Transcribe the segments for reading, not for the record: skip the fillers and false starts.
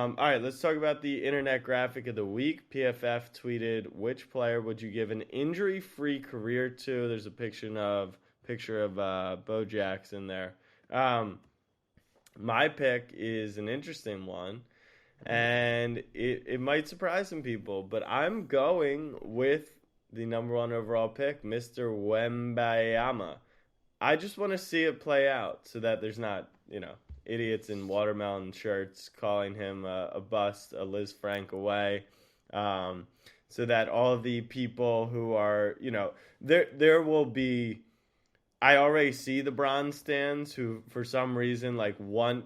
All right, let's talk about the internet graphic of the week. PFF tweeted, "Which player would you give an injury-free career to?" There's a picture of Bo Jackson there. Um, my pick is an interesting one, and it might surprise some people, but I'm going with the number one overall pick, Mr. Wembayama. I just want to see it play out so that there's not, idiots in watermelon shirts calling him a bust, a Liz Frank away. So that all the people who are, there will be. I already see the bronze stands who, for some reason, like one,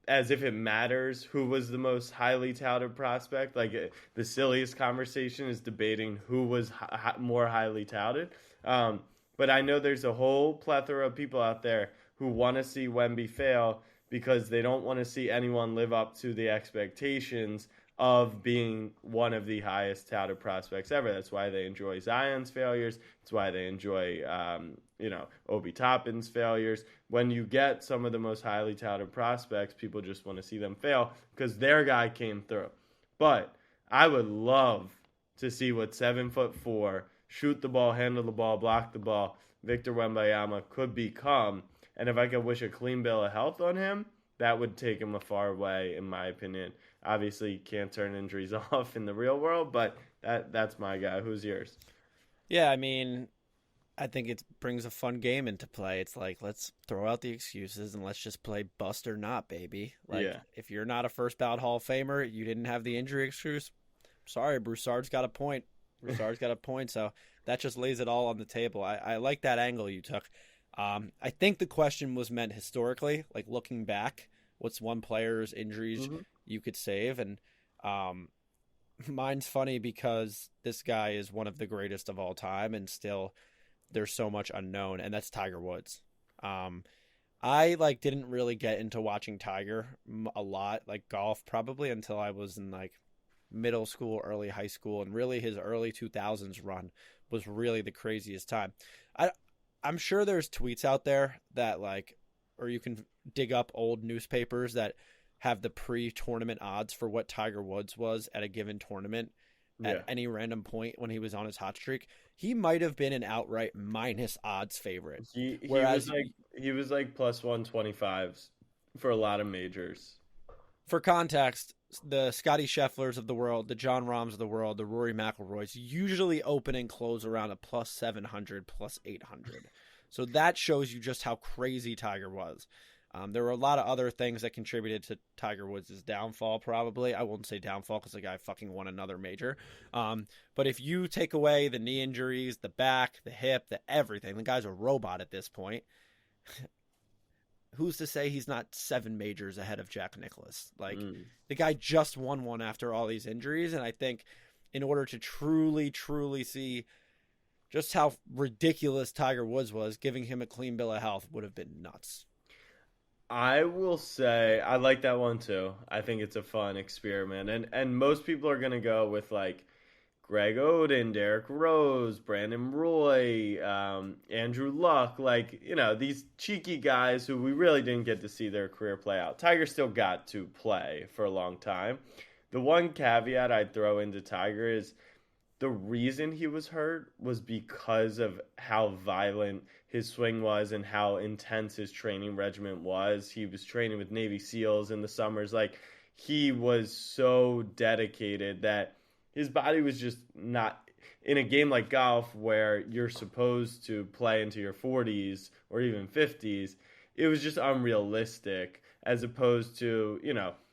as if it matters who was the most highly touted prospect. Like the silliest conversation is debating who was more highly touted. But I know there's a whole plethora of people out there who want to see Wemby fail because they don't want to see anyone live up to the expectations of being one of the highest touted prospects ever. That's why they enjoy Zion's failures. That's why they enjoy, Obi Toppin's failures. When you get some of the most highly touted prospects, people just want to see them fail because their guy came through. But I would love to see what 7'4", shoot the ball, handle the ball, block the ball, Victor Wembanyama could become. And if I could wish a clean bill of health on him, that would take him a far way, in my opinion. Obviously, you can't turn injuries off in the real world, but that's my guy. Who's yours? Yeah, I mean, I think it brings a fun game into play. It's like, let's throw out the excuses and let's just play bust or not, baby. Like, Yeah. if you're not a first ballot Hall of Famer, you didn't have the injury excuse. Sorry, Broussard's got a point. So that just lays it all on the table. I like that angle you took. I think the question was meant historically, like looking back, what's one player's injuries you could save? And mine's funny because this guy is one of the greatest of all time, and still there's so much unknown, and that's Tiger Woods. I didn't really get into watching Tiger a lot, like golf, probably until I was in middle school, early high school, and really his early 2000s run was really the craziest time. I'm sure there's tweets out there that or you can dig up old newspapers that have the pre-tournament odds for what Tiger Woods was at a given tournament at any random point when he was on his hot streak. He might have been an outright minus odds favorite. He was like plus 125s for a lot of majors. For context, the Scotty Schefflers of the world, the John Rahms of the world, the Rory McIlroys usually open and close around a plus 700, plus 800. So that shows you just how crazy Tiger was. There were a lot of other things that contributed to Tiger Woods' downfall, probably. I won't say downfall because the guy fucking won another major. But if you take away the knee injuries, the back, the hip, the everything, the guy's a robot at this point. Who's to say he's not 7 majors ahead of Jack Nicklaus? The guy just won one after all these injuries, and I think in order to truly, truly see just how ridiculous Tiger Woods was, giving him a clean bill of health would have been nuts. I will say I like that one too. I think it's a fun experiment, and most people are gonna go with Greg Oden, Derrick Rose, Brandon Roy, Andrew Luck, these cheeky guys who we really didn't get to see their career play out. Tiger still got to play for a long time. The one caveat I'd throw into Tiger is the reason he was hurt was because of how violent his swing was and how intense his training regimen was. He was training with Navy SEALs in the summers. He was so dedicated that his body was just not in a game like golf where you're supposed to play into your 40s or even 50s. It was just unrealistic as opposed to,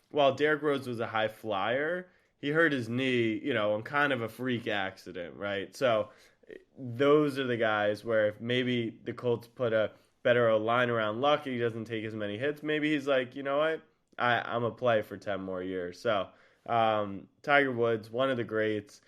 while Derrick Rose was a high flyer, he hurt his knee, on kind of a freak accident, right? So those are the guys where if maybe the Colts put a better line around Luck, he doesn't take as many hits. Maybe he's like, you know what? I'm a play for 10 more years. So Tiger Woods, one of the greats.